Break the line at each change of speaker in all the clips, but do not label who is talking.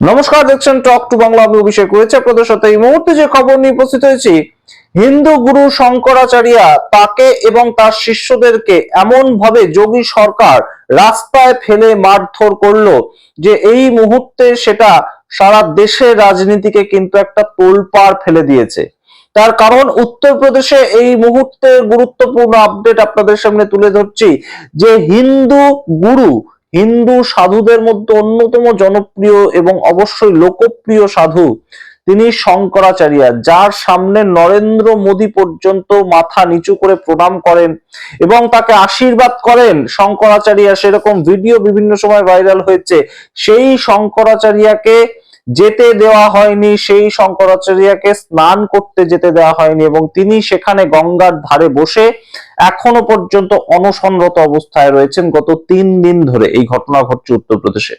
নমস্কার, দেখছেন talk to Bangla. আমি অভিষেক রয়েছে আপনাদের সাথে। এই মুহূর্তে যে খবর নিয়ে উপস্থিত হয়েছি, হিন্দু গুরু শঙ্করাচার্য তাকে এবং তার শিষ্যদেরকে এমন ভাবে যোগী সরকার রাস্তায় ফেলে মারধর করলো যে এই মুহূর্তে সেটা সারা দেশের রাজনীতিকে কিন্তু একটা তোলপাড় ফেলে দিয়েছে। তার কারণ উত্তরপ্রদেশে এই মুহূর্তে গুরুত্বপূর্ণ আপডেট আপনাদের সামনে তুলে ধরছি যে হিন্দু সাধুদের মধ্যে অন্যতম জনপ্রিয় এবং অবশ্যই লোকপ্রিয় সাধু তিনি শঙ্করাচার্য, যার সামনে নরেন্দ্র মোদী পর্যন্ত মাথা নিচু করে প্রণাম করেন এবং তাকে আশীর্বাদ করেন শঙ্করাচার্য। সেরকম ভিডিও বিভিন্ন সময় ভাইরাল হয়েছে। সেই শঙ্করাচার্যকে যেতে দেওয়া হয়নি, সেই শঙ্করাচার্যকে স্নান করতে যেতে দেওয়া হয়নি এবং তিনি সেখানে গঙ্গার ধারে বসে এখনো পর্যন্ত অনশনরত অবস্থায় রয়েছেন গত 3 দিন ধরে। এই ঘটনা ঘটছে উত্তরপ্রদেশে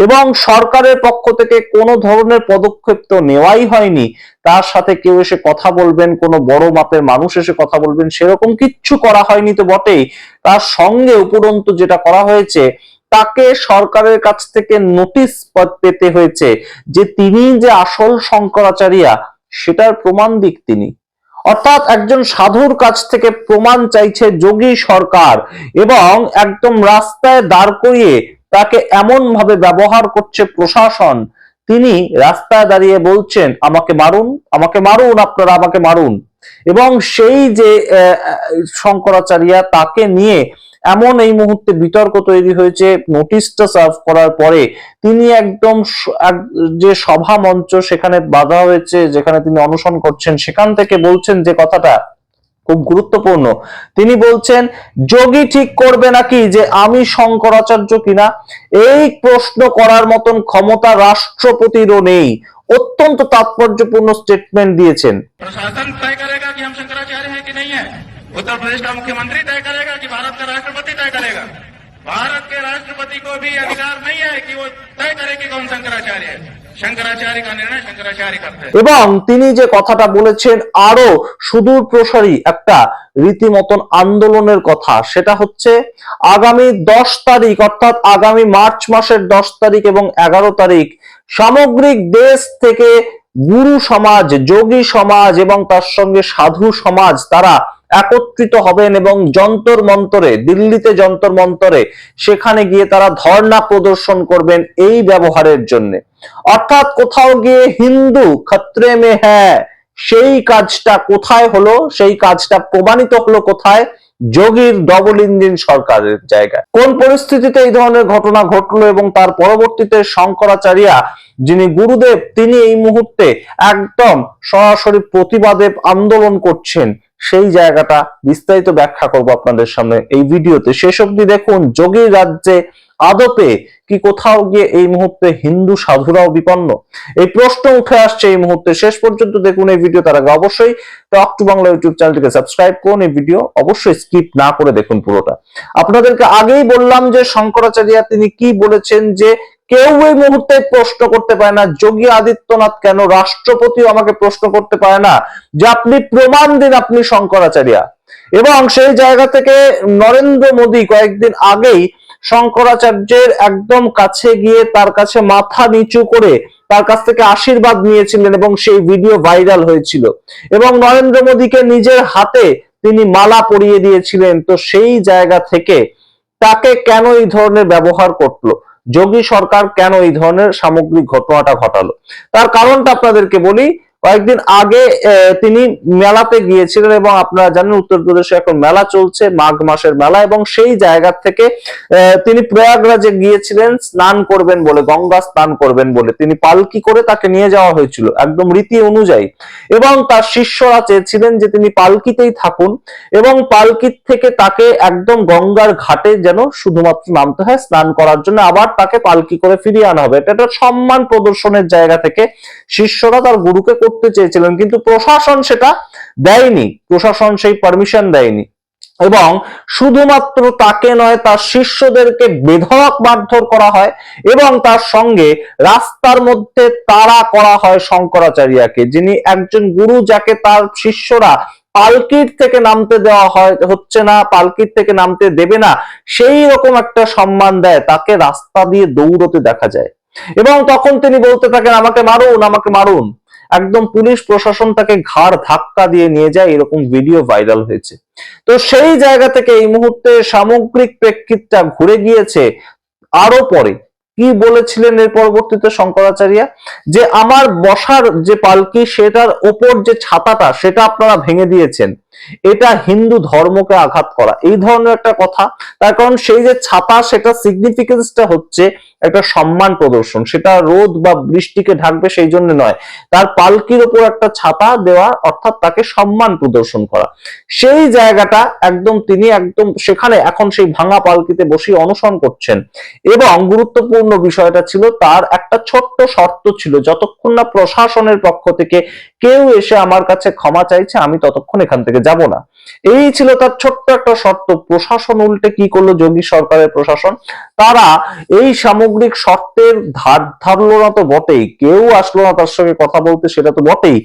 এবং সরকারের পক্ষ থেকে কোনো ধরনের পদক্ষেপ তো নেওয়াই হয়নি। তার সাথে কেউ এসে কথা বলবেন, কোনো বড় মাপের মানুষ এসে কথা বলবেন, সেরকম কিচ্ছু করা হয়নি তো বটেই। তার সঙ্গে উপরন্তু যেটা করা হয়েছে, তাকে সরকারের কাছ থেকে নোটিশ পেতে হয়েছে যে তিনি যে আসল শঙ্করাচার্য সেটার প্রমাণ দিক তিনি। অর্থাৎ একজন সাধুর কাছ থেকে প্রমাণ চাইছে যোগী সরকার এবং একদম রাস্তায় দাঁড় করিয়ে তাকে এমন ভাবে ব্যবহার করছে প্রশাসন। তিনি রাস্তায় দাঁড়িয়ে বলছেন, আমাকে মারুন, আমাকে মারুন, আপনারা আমাকে মারুন। এবং সেই যে শঙ্করাচার্য, তাকে নিয়ে এমন এই মুহূর্তে বিতর্ক তৈরি হয়েছে। নোটিশটা সার্ভ করার পরে তিনি একদম যে সভা মঞ্চ সেখানে বাধা হয়েছে, যেখানে তিনি অনশন করছেন, সেখান থেকে বলছেন যে কথাটা খুব গুরুত্বপূর্ণ। তিনি বলছেন, যোগী ঠিক করবে নাকি যে আমি শঙ্করাচার্য কিনা। এই প্রশ্ন করার মতন ক্ষমতা রাষ্ট্রপতিরও নেই। অত্যন্ত তাৎপর্যপূর্ণ স্টেটমেন্ট দিয়েছেন।
प्रशासन तय करेगा कि हम शंकराचार्य हैं कि नहीं है। उत्तर प्रदेश का मुख्यमंत्री तय करेगा कि भारत का राष्ट्रपति तय करेगा। भारत के राष्ट्रपति को भी अधिकार नहीं है कि वो तय करे कि कौन शंकराचार्य है। शंकराचार्य का निर्णय शंकराचार्य करते हैं।
এবং তিনি যে কথাটা বলেছেন আরো সুদূর প্রসারী একটা রীতিমতন আন্দোলনের কথা, সেটা হচ্ছে আগামী 10 তারিখ অর্থাৎ আগামী মার্চ মাসের 10 তারিখ এবং 11 তারিখ সামগ্রিক দেশ থেকে গুরু সমাজ, যোগী সমাজ এবং তার সঙ্গে সাধু সমাজ তারা একত্রিত হবেন এবং যন্তর মন্তরে, দিল্লিতে যন্তর মন্তরে সেখানে গিয়ে তারা ধর্ণা প্রদর্শন করবেন এই ব্যবহারের জন্য। অর্থাৎ কোথাও গিয়ে হিন্দু খতরে মে হ্যাঁ, সেই কাজটা কোথায় হলো, সেই কাজটা প্রমাণিত হলো কোথায়? যোগীর ডবল ইঞ্জিন সরকারের জায়গায়। কোন পরিস্থিতিতে এই ধরনের ঘটনা ঘটলো এবং তার পরবর্তীতে শঙ্করাচার্য যিনি গুরুদেব, তিনি এই মুহূর্তে একদম সরাসরি প্রতিবাদে আন্দোলন করছেন, সেই জায়গাটা বিস্তারিত ব্যাখ্যা করব আপনাদের সামনে এই ভিডিওতে। শেষ অবধি দেখুন। যোগীর রাজ্যে আদপে কি কোথাও গিয়ে এই মুহূর্তে হিন্দু সাধুরাও বিপন্ন, এই প্রশ্ন উঠে আসছে এই মুহূর্তে। শেষ পর্যন্ত দেখুন এই ভিডিও। তার আগে অবশ্যই টক টু বাংলা ইউটিউব চ্যানেলটিকে সাবস্ক্রাইব করুন। এই ভিডিও অবশ্যই স্কিপ না করে দেখুন পুরোটা। আপনাদেরকে আগেই বললাম যে শঙ্করাচার্য তিনি কি বলেছেন, যে কেউ এই মুহূর্তে প্রশ্ন করতে পারে না, যোগী আদিত্যনাথ কেন, রাষ্ট্রপতিও আমাকে প্রশ্ন করতে পারে না যে আপনি প্রমাণ দিন আপনি শঙ্করাচার্য। এবং সেই জায়গা থেকে নরেন্দ্র মোদী কয়েকদিন আগেই শঙ্করাচার্যের একদম কাছে গিয়ে তার কাছে মাথা নিচু করে তার কাছ থেকে আশীর্বাদ নিয়েছিলেন এবং সেই ভিডিও ভাইরাল হয়েছিল এবং নরেন্দ্র মোদীকে নিজের হাতে তিনি মালা পরিয়ে দিয়েছিলেন। তো সেই জায়গা থেকে তাকে কেন এই ধরনের ব্যবহার করলো যোগী সরকার, কেন এই ধরনের সামগ্রিক ঘটনাটা ঘটালো, তার কারণটা আপনাদেরকে বলি। কয়েকদিন আগে তিনি মেলাতে গিয়েছিলেন এবং আপনারা জানেন উত্তরপ্রদেশে এখন মেলা চলছে, মাঘ মাসের মেলা, এবং সেই জায়গা থেকে তিনি প্রয়াগরাজে গিয়েছিলেন স্নান করবেন বলে, গঙ্গা স্নান করবেন বলে। তিনি পালকি করে তাকে নিয়ে যাওয়া হয়েছিল একদম রীতি অনুযায়ী এবং তার শিষ্যরা চেয়েছিলেন যে তিনি পালকিতেই থাকুন এবং পালকির থেকে তাকে একদম গঙ্গার ঘাটে যেন শুধুমাত্র নামতে হয় স্নান করার জন্য, আবার তাকে পালকি করে ফিরিয়ে আনা হবে। এটা একটা সম্মান প্রদর্শনের জায়গা থেকে শিষ্যরা তার গুরুকে করতে চেয়েছিলেন, কিন্তু প্রশাসন সেটা দেয়নি, প্রশাসন সেই পারমিশন দেয়নি। এবং শুধুমাত্র তাকে নয়, তার শিষ্যদেরকে বেধড়ক মারধর করা হয় এবং তার সঙ্গে রাস্তার মধ্যে তাড়া করা হয় শঙ্করাচার্যকে, যিনি একজন গুরু, যাকে তার শিষ্যরা পালকির থেকে নামতে দেওয়া হচ্ছে না, পালকির থেকে নামতে দেবে না, সেই রকম একটা সম্মান দেয়, তাকে রাস্তা দিয়ে দৌড়তে দেখা যায়। এবং তখন তিনি বলতে থাকেন আমাকে মারুন, আমাকে মারুন। একদম পুলিশ প্রশাসন তাকে ঘাড় ধাক্কা দিয়ে নিয়ে যায়, এরকম ভিডিও ভাইরাল হয়েছে। তো সেই জায়গা থেকে এই মুহূর্তে সামগ্রিক প্রেক্ষিতটা ঘুরে গিয়েছে আরো পরে। কি বলেছিলেন এর পরবর্তীতে শঙ্করাচার্য, যে আমার বসার যে পালকি সেটার ওপর যে ছাতাটা সেটা আপনারা ভেঙে দিয়েছেন, এটা হিন্দু ধর্মকে আঘাত করা, এই ধরনের একটা কথা। তার কারণ সেই যে ছাতা সেটা সিগনিফিকেন্সটা হচ্ছে একটা সম্মান প্রদর্শন, সেটা রোদ বা বৃষ্টিকে ঢাকবে সেই জন্য নয়, তার পালকির ওপর একটা ছাতা দেওয়া অর্থাৎ তাকে সম্মান প্রদর্শন করা। সেই জায়গাটা একদম তিনি একদম সেখানে এখন সেই ভাঙা পালকিতে বসে অনশন করছেন। এবং গুরুত্বপূর্ণ বিষয়টা ছিল তার একটা ছোট্ট শর্ত ছিল, যতক্ষণ না প্রশাসনের পক্ষ থেকে কেউ এসে আমার কাছে ক্ষমা চাইছে আমি ততক্ষণ এখান থেকে যাব না। এই ছিল তার ছোট্ট একটা শর্ত। প্রশাসন উল্টে কি করলো, যোগী সরকারের প্রশাসন, তারা এই সামগ্রিক শর্তের ধার ধারলো না তো বটেই, কেউ আসলো না তার সঙ্গে কথা বলতে, সেটা তো বটেই,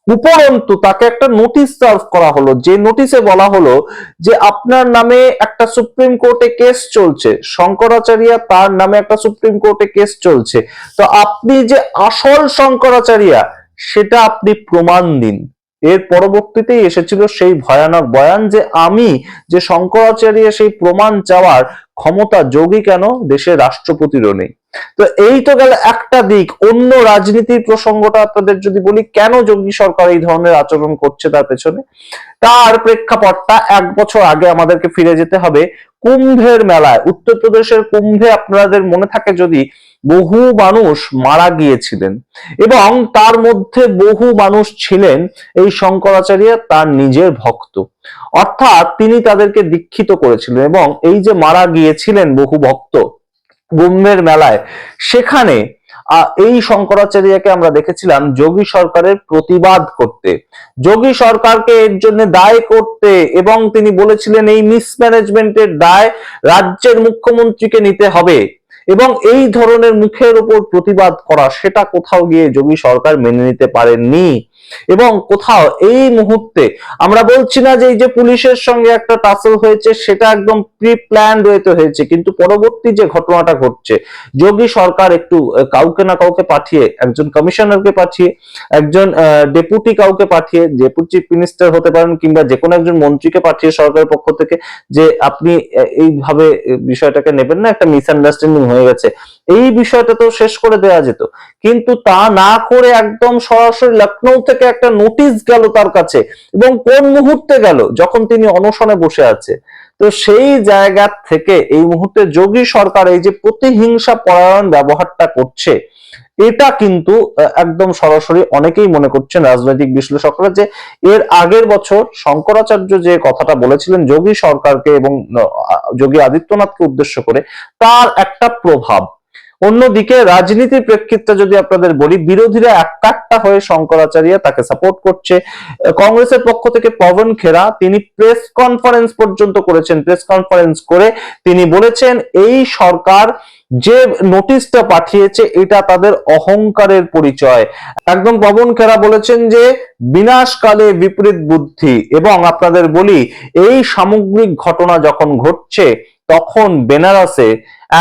উপরন্তু তাকে একটা নোটিশ সার্ভ করা হলো, যে নোটিশে বলা হলো যে আপনার নামে একটা সুপ্রিম কোর্টে কেস চলছে, শঙ্করাচার্য তার নামে একটা সুপ্রিম কোর্টে কেস চলছে, তো আপনি যে আসল শঙ্করাচার্য সেটা আপনি প্রমাণ দিন। এর পরবর্তীতেই এসেছিল সেই ভয়ানক বয়ান যে আমি যে শঙ্করাচার্য সেই প্রমাণ চাওয়ার ক্ষমতা যোগী কেন, দেশের রাষ্ট্রপতিরও নেই। তো এই তো গেল একটা দিক। অন্য রাজনীতির প্রসঙ্গটা আপনাদের যদি বলি, কেন যোগী সরকার এই ধরনের আচরণ করছে তার পেছনে, তার প্রেক্ষাপটটা 1 বছর আগে আমাদেরকে ফিরে যেতে হবে। কুম্ভের মেলায়, উত্তরপ্রদেশের কুম্ভে আপনাদের মনে থাকে যদি, বহু মানুষ মারা গিয়েছিলেন এবং তার মধ্যে বহু মানুষ ছিলেন এই শঙ্করাচার্য তার নিজের ভক্ত, অর্থাৎ তিনি তাদেরকে দীক্ষিত করেছিলেন। এবং এই যে মারা গিয়েছিলেন বহু ভক্ত কুম্ভের মেলায়, সেখানে এই শঙ্করাচার্যকে আমরা দেখেছিলাম যোগী সরকারের প্রতিবাদ করতে, যোগী সরকারকে এর জন্য দায় করতে, এবং তিনি বলেছিলেন এই মিসম্যানেজমেন্টের দায় রাজ্যের মুখ্যমন্ত্রীকে নিতে হবে, এবং এই ধরনের মুখের উপর প্রতিবাদ করা সেটা কোথাও গিয়ে যোগী সরকার মেনে নিতে পারেননি। এবং কোথাও এই মুহূর্তে আমরা বলছি না যে এই যে পুলিশের সঙ্গে একটা টাসল হয়েছে সেটা একদম প্রি প্ল্যান ওয়েতে হয়েছে, কিন্তু পরবর্তী যে ঘটনাটা ঘটছে, যোগী সরকার একটু কাউকে না কাউকে পাঠিয়ে, একজন কমিশনারকে পাঠিয়ে, একজন ডেপুটি কাউকে পাঠিয়ে, ডেপুটি চিফ মিনিস্টার হতে পারেন কিংবা যে কোনো একজন মন্ত্রীকে পাঠিয়ে সরকারের পক্ষ থেকে যে আপনি এইভাবে বিষয়টাকে নেবেন না, একটা মিসআন্ডারস্ট্যান্ডিং হয়ে গেছে, এই বিষয়টা তো শেষ করে দেওয়া যেত। কিন্তু তা না করে একদম সরাসরি লখনৌ থেকে একটা নোটিশ গেল তার কাছে, এবং কোন মুহূর্তে গেল, যখন তিনি অনশনে বসে আছে। তো সেই জায়গা থেকে এই মুহূর্তে যোগী সরকার এই যে প্রতিহিংসা পরায়ণ ব্যবহারটা করছে, এটা কিন্তু একদম সরাসরি অনেকেই মনে করছেন রাজনৈতিক বিশ্লেষকরা যে এর আগের বছর শঙ্করাচার্য যে কথাটা বলেছিলেন যোগী সরকারকে এবং যোগী আদিত্যনাথকে উদ্দেশ্য করে, তার একটা প্রভাব। অন্যদিকে রাজনীতির প্রেক্ষিতটা যদি আপনাদের বলি, বিরোধীরা একটা হয়ে শঙ্করাচার্য তাকে সাপোর্ট করছে। কংগ্রেসের পক্ষ থেকে পবন খেরা তিনি প্রেস কনফারেন্স পর্যন্ত করেছেন, প্রেস কনফারেন্স করে তিনি বলেছেন এই সরকার যে নোটিশটা পাঠিয়েছে এটা তাদের অহংকারের পরিচয়। একদম পবন খেরা বলেছেন যে বিনাশকালে বিপরীত বুদ্ধি। এবং আপনাদের বলি, এই সামগ্রিক ঘটনা যখন ঘটছে তখন বেনারসে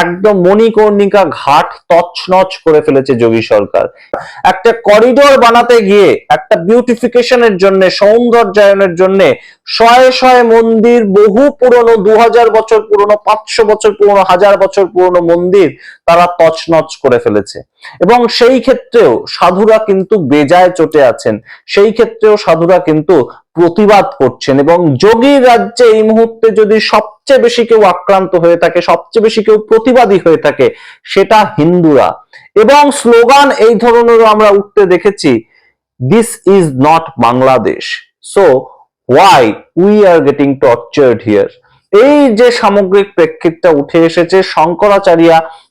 একদম মণিকর্ণিকা ঘাট তছনছ করে ফেলেছে যোগী সরকার। একটা করিডোর বানাতে গিয়ে, একটা বিউটিফিকেশনের জন্য, সৌন্দর্যায়নের জন্য শয়ে শয়ে মন্দির, বহু পুরনো 2000 বছর পুরনো, 500 বছর পুরনো, 1000 বছর পুরনো মন্দির তারা তছনছ করে ফেলেছে। এবং সেই ক্ষেত্রেও সাধুরা কিন্তু বেজায় চটে আছেন, সেই ক্ষেত্রেও সাধুরা কিন্তু প্রতিবাদ করছেন। এবং যোগীর রাজ্যে এই মুহূর্তে যদি সবচেয়ে বেশি কেউ আক্রান্ত হয়ে থাকে, সবচেয়ে বেশি কেউ প্রতিবাদী হয়ে থাকে, সেটা হিন্দুরা। এবং স্লোগান এই ধরনেরও আমরা উঠতে দেখেছি, this is not Bangladesh, so why we are getting tortured here. এই যে সামগ্রিক প্রেক্ষিতটা উঠে এসেছে শঙ্করাচার্য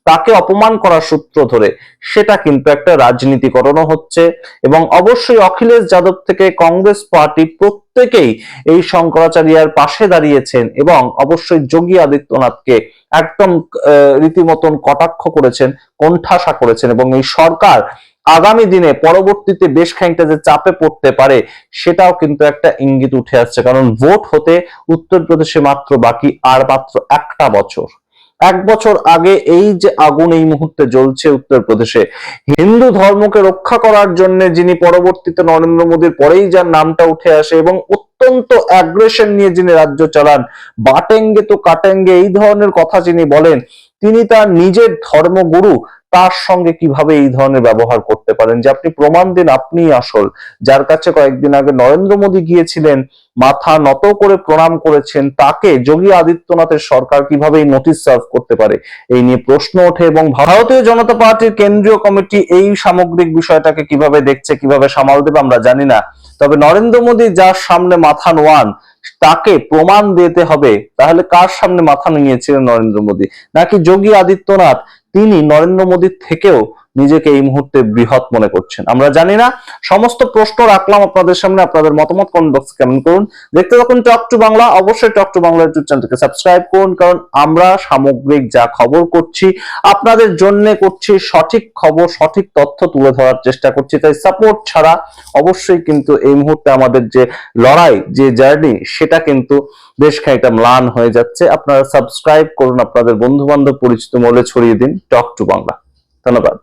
তাকে অপমান করার সূত্র ধরে, সেটা কিন্তু একটা রাজনীতিকরণও হচ্ছে। এবং অবশ্যই অখিলেশ যাদব থেকে কংগ্রেস পার্টি প্রত্যেকেই এই শঙ্করাচার্যের পাশে দাঁড়িয়েছেন এবং অবশ্যই যোগী আদিত্যনাথকে একদম রীতিমতন কটাক্ষ করেছেন, কোণঠাসা করেছেন। এবং এই সরকার আগামী দিনে পরবর্তীতে বেশ খানিকটা যে চাপে পড়তে পারে সেটাও কিন্তু একটা ইঙ্গিত উঠে আসছে, কারণ ভোট হতে উত্তরপ্রদেশে মাত্র বাকি আর মাত্র 1টা বছর। এক বছর আগে এই যে আগুন এই মুহূর্তে জ্বলছে উত্তরপ্রদেশে, হিন্দু ধর্মকে রক্ষা করার জন্য যিনি পরবর্তীতে নরেন্দ্র মোদীর পরেই যার নামটা উঠে আসে এবং অত্যন্ত অ্যাগ্রেশন নিয়ে যিনি রাজ্য চালান, বাটেঙ্গে তো কাটেঙ্গে এই ধরনের কথা যিনি বলেন, তিনি তার নিজের ধর্মগুরু তার সঙ্গে কিভাবে এই ধরনের ব্যবহার করতে পারেন? যে আপনি প্রমাণ দিন আপনিই আসল। যার কাছে কয়েকদিন আগে নরেন্দ্র মোদী গিয়েছিলেন, মাথা নত করে প্রণাম করেছেন, তাকে যোগী আদিত্যনাথের সরকার কিভাবে এই নোটিশ সার্ভ করতে পারে, এই নিয়ে প্রশ্ন ওঠে। এবং ভারতীয় জনতা পার্টির কেন্দ্রীয় কমিটি এই সামগ্রিক বিষয়টাকে কিভাবে দেখছে, কিভাবে সামাল দেবে আমরা জানি না। তবে নরেন্দ্র মোদী যার সামনে মাথা নোয়ান, তাকে প্রমাণ দিতে হবে। তাহলে কার সামনে মাথা নিয়েছিলেন নরেন্দ্র মোদী? নাকি যোগী আদিত্যনাথ তিনি নরেন্দ্র মোদীর থেকেও নিজেকে এই মুহূর্তে বৃহৎ মনে করছেন? আমরা জানি না। সমস্ত প্রশ্ন রাখলাম আপনাদের সামনে, আপনাদের মতামত কমেন্ট বক্সে কমেন্ট করুন। দেখতে থাকুন টক টু বাংলা। অবশ্যই টক টু বাংলা ইউটিউব চ্যানেলকে সাবস্ক্রাইব করুন, কারণ আমরা সামগ্রিক যা খবর করছি আপনাদের জন্য করছি, সঠিক খবর সঠিক তথ্য তুলে ধরার চেষ্টা করছি। তাই সাপোর্ট ছাড়া অবশ্যই কিন্তু এই মুহূর্তে আমাদের যে লড়াই, যে জার্নি, সেটা কিন্তু বেশ খানিকটা ম্লান হয়ে যাচ্ছে। আপনারা সাবস্ক্রাইব করুন, আপনাদের বন্ধু বান্ধব পরিচিত মহলে ছড়িয়ে দিন টক টু বাংলা। ধন্যবাদ।